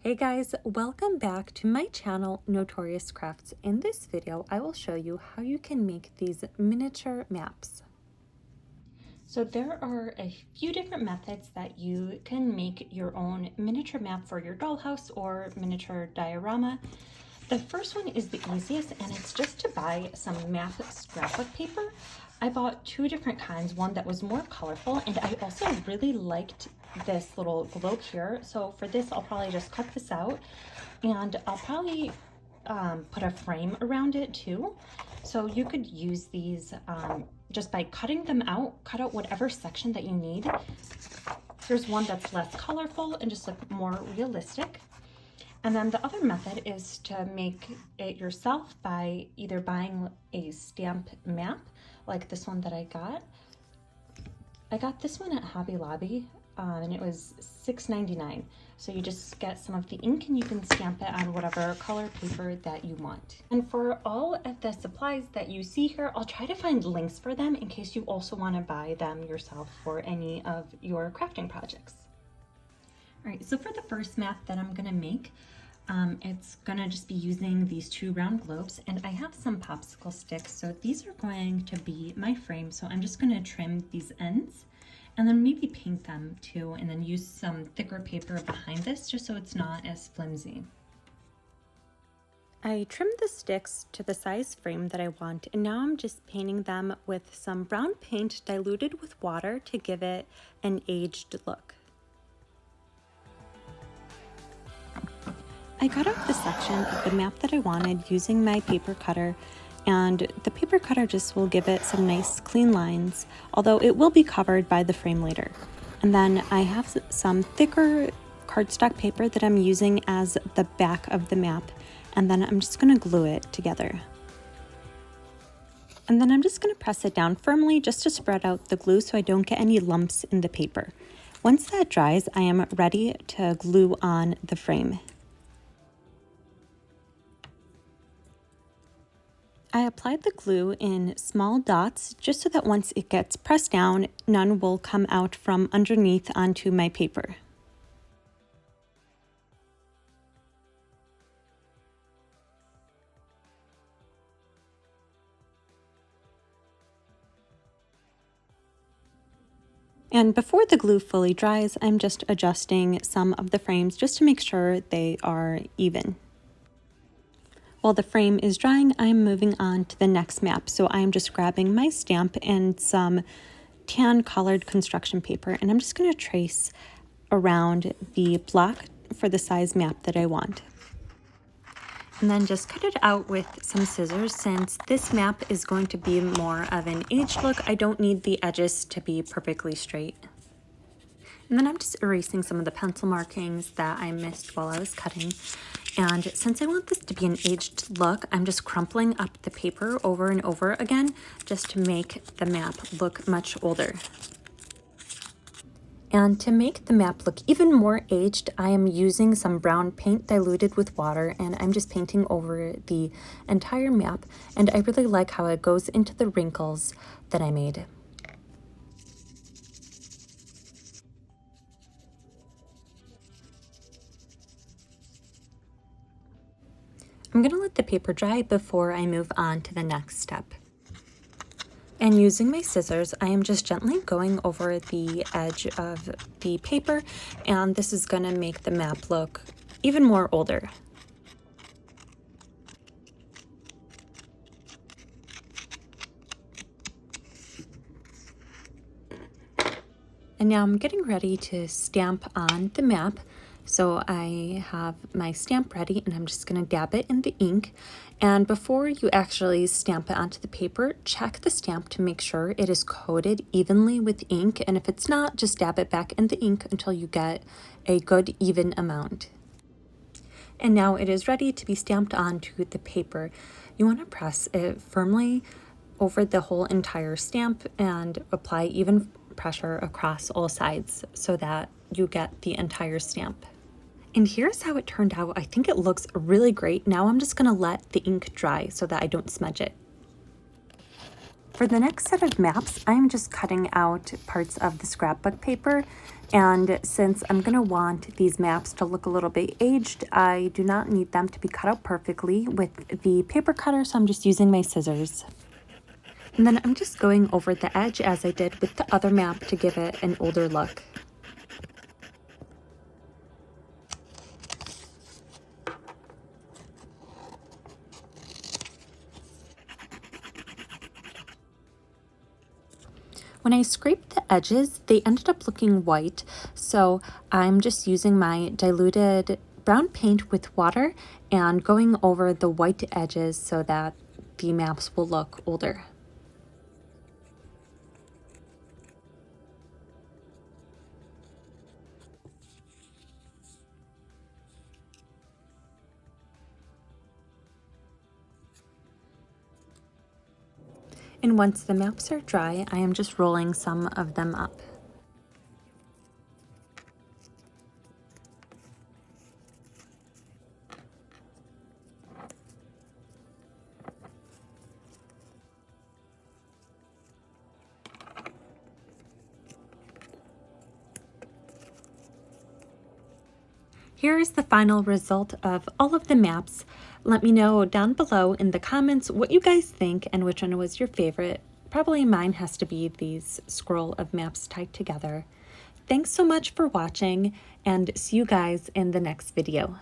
Hey guys, welcome back to my channel Notorious Crafts. In this video, I will show you how you can make these miniature maps. So there are a few different methods that you can make your own miniature map for your dollhouse or miniature diorama. The first one is the easiest, and it's just to buy some map scrapbook paper. I bought two different kinds, one that was more colorful, and I also really liked this little globe here. So for this, I'll probably just cut this out, and I'll probably put a frame around it too. So you could use these just by cutting them out, cut out whatever section that you need. Here's one that's less colorful and just look more realistic. And then the other method is to make it yourself by either buying a stamp map, like this one that I got. I got this one at Hobby Lobby, and it was $6.99. So you just get some of the ink and you can stamp it on whatever color paper that you want. And for all of the supplies that you see here, I'll try to find links for them in case you also want to buy them yourself for any of your crafting projects. All right, so for the first map that I'm gonna make, it's gonna just be using these two round globes, and I have some popsicle sticks, so these are going to be my frame. So I'm just gonna trim these ends and then maybe paint them too, and then use some thicker paper behind this just so it's not as flimsy. I trimmed the sticks to the size frame that I want, and now I'm just painting them with some brown paint diluted with water to give it an aged look. I cut off the section of the map that I wanted using my paper cutter, and the paper cutter just will give it some nice clean lines, although it will be covered by the frame later. And then I have some thicker cardstock paper that I'm using as the back of the map, and then I'm just going to glue it together. And then I'm just going to press it down firmly just to spread out the glue so I don't get any lumps in the paper. Once that dries, I am ready to glue on the frame. I applied the glue in small dots just so that once it gets pressed down, none will come out from underneath onto my paper. And before the glue fully dries, I'm just adjusting some of the frames just to make sure they are even. While the frame is drying, I'm moving on to the next map. So I'm just grabbing my stamp and some tan colored construction paper, and I'm just going to trace around the block for the size map that I want. And then just cut it out with some scissors. Since this map is going to be more of an aged look, I don't need the edges to be perfectly straight. And then I'm just erasing some of the pencil markings that I missed while I was cutting. And since I want this to be an aged look, I'm just crumpling up the paper over and over again just to make the map look much older. And to make the map look even more aged, I am using some brown paint diluted with water, and I'm just painting over the entire map. And I really like how it goes into the wrinkles that I made. I'm going to let the paper dry before I move on to the next step. And using my scissors, I am just gently going over the edge of the paper, and this is going to make the map look even more older. And now I'm getting ready to stamp on the map. So I have my stamp ready, and I'm just going to dab it in the ink. And before you actually stamp it onto the paper, check the stamp to make sure it is coated evenly with ink. And if it's not, just dab it back in the ink until you get a good even amount. And now it is ready to be stamped onto the paper. You want to press it firmly over the whole entire stamp and apply even pressure across all sides so that you get the entire stamp. And here's how it turned out. I think it looks really great. Now I'm just going to let the ink dry so that I don't smudge it. For the next set of maps, I'm just cutting out parts of the scrapbook paper And since I'm going to want these maps to look a little bit aged, I do not need them to be cut out perfectly with the paper cutter, so I'm just using my scissors. And then I'm just going over the edge as I did with the other map to give it an older look. When I scraped the edges, they ended up looking white, so I'm just using my diluted brown paint with water and going over the white edges so that the maps will look older. And once the maps are dry, I am just rolling some of them up. Here is the final result of all of the maps. Let me know down below in the comments what you guys think and which one was your favorite. Probably mine has to be these scroll of maps tied together. Thanks so much for watching, and see you guys in the next video.